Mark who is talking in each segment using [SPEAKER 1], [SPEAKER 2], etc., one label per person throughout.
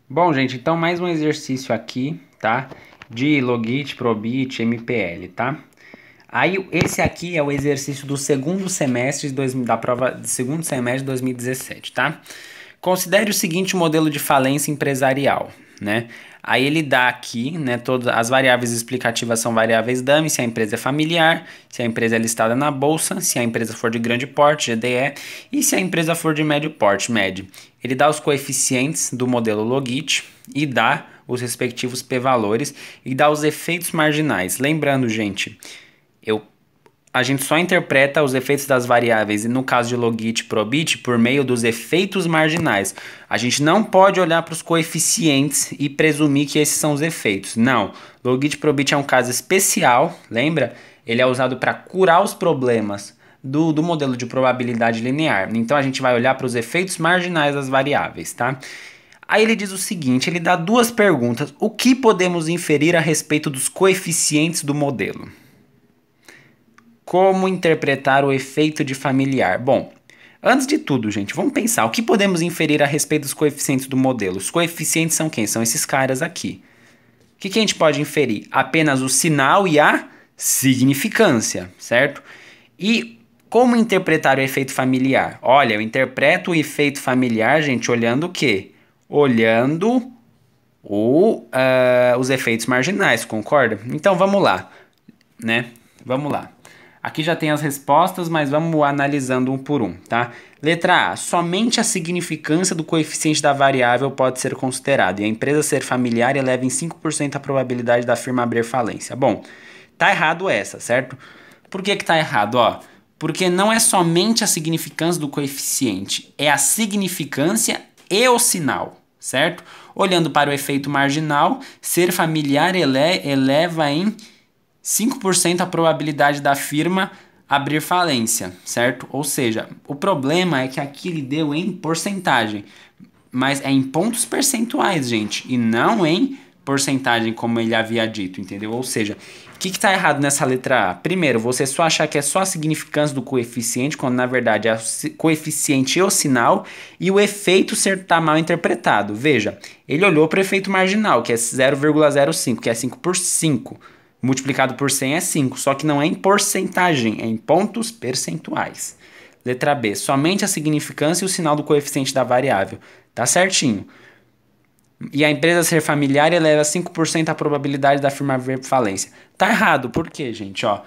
[SPEAKER 1] Bom, gente, então mais um exercício aqui, tá? De Logit, Probit, MPL, tá? Aí, esse aqui é o exercício do segundo semestre da prova do segundo semestre de 2017, tá? Considere o seguinte modelo de falência empresarial, né? Aí ele dá aqui, né, todas as variáveis explicativas são variáveis dummy, se a empresa é familiar, se a empresa é listada na bolsa, se a empresa for de grande porte, GDE, e se a empresa for de médio porte, MED. Ele dá os coeficientes do modelo Logit e dá os respectivos p-valores e dá os efeitos marginais. Lembrando, gente, a gente só interpreta os efeitos das variáveis, e no caso de Logit e Probit, por meio dos efeitos marginais. A gente não pode olhar para os coeficientes e presumir que esses são os efeitos. Não. Logit e Probit é um caso especial, lembra? Ele é usado para curar os problemas do modelo de probabilidade linear. Então a gente vai olhar para os efeitos marginais das variáveis, tá? Aí ele diz o seguinte, ele dá duas perguntas. O que podemos inferir a respeito dos coeficientes do modelo? Como interpretar o efeito de familiar? Bom, antes de tudo, gente, vamos pensar. O que podemos inferir a respeito dos coeficientes do modelo? Os coeficientes são quem? São esses caras aqui. O que a gente pode inferir? Apenas o sinal e a significância, certo? E como interpretar o efeito familiar? Olha, eu interpreto o efeito familiar, gente, olhando o quê? Olhando os efeitos marginais, concorda? Então vamos lá, né? Vamos lá. Aqui já tem as respostas, mas vamos analisando um por um, tá? Letra A. Somente a significância do coeficiente da variável pode ser considerada e a empresa ser familiar eleva em 5% a probabilidade da firma abrir falência. Bom, tá errado essa, certo? Por que tá errado, ó? Porque não é somente a significância do coeficiente, é a significância e o sinal, certo? Olhando para o efeito marginal, ser familiar eleva em 5% a probabilidade da firma abrir falência, certo? Ou seja, o problema é que aqui ele deu em porcentagem, mas é em pontos percentuais, gente, e não em porcentagem como ele havia dito, entendeu? Ou seja, o que está errado nessa letra A? Primeiro, você só achar que é só a significância do coeficiente, quando na verdade é o coeficiente e o sinal, e o efeito está mal interpretado. Veja, ele olhou para o efeito marginal, que é 0,05, que é 5 por 5. Multiplicado por 100 é 5, só que não é em porcentagem, é em pontos percentuais. Letra B, somente a significância e o sinal do coeficiente da variável. Tá certinho. E a empresa ser familiar eleva 5% a probabilidade da firma abrir falência. Tá errado, por quê, gente? Ó,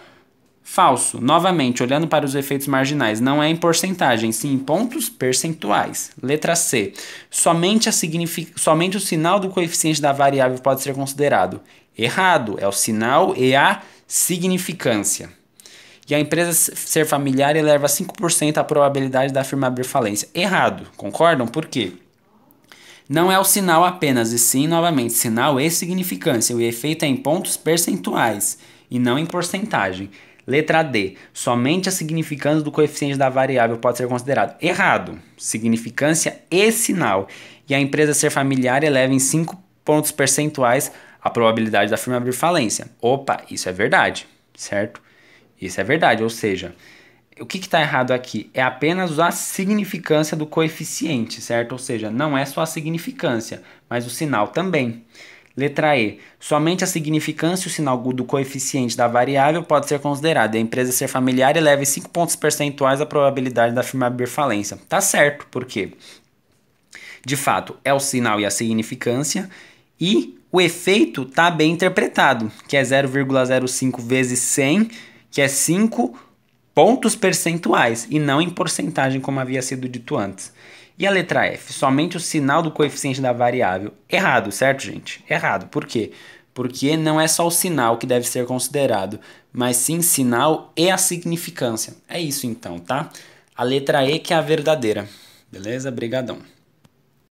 [SPEAKER 1] falso, novamente, olhando para os efeitos marginais, não é em porcentagem, sim em pontos percentuais. Letra C, somente o sinal do coeficiente da variável pode ser considerado. Errado, é o sinal e a significância. E a empresa ser familiar eleva 5% a probabilidade da firma abrir falência. Errado, concordam? Por quê? Não é o sinal apenas, e sim, novamente, sinal e significância. O efeito é em pontos percentuais e não em porcentagem. Letra D. Somente a significância do coeficiente da variável pode ser considerado. Errado. Significância e sinal. E a empresa ser familiar eleva em 5 pontos percentuais a probabilidade da firma abrir falência. Opa, isso é verdade, certo? Isso é verdade, ou seja, o que está errado aqui? É apenas a significância do coeficiente, certo? Ou seja, não é só a significância, mas o sinal também. Letra E. Somente a significância e o sinal do coeficiente da variável pode ser considerado. A empresa ser familiar eleva em 5 pontos percentuais a probabilidade da firma abrir falência. Tá certo, por quê? De fato, é o sinal e a significância e o efeito está bem interpretado, que é 0,05 vezes 100, que é 5 pontos percentuais e não em porcentagem como havia sido dito antes. E a letra F? Somente o sinal do coeficiente da variável. Errado, certo, gente? Errado. Por quê? Porque não é só o sinal que deve ser considerado, mas sim sinal e a significância. É isso então, tá? A letra E que é a verdadeira. Beleza? Brigadão.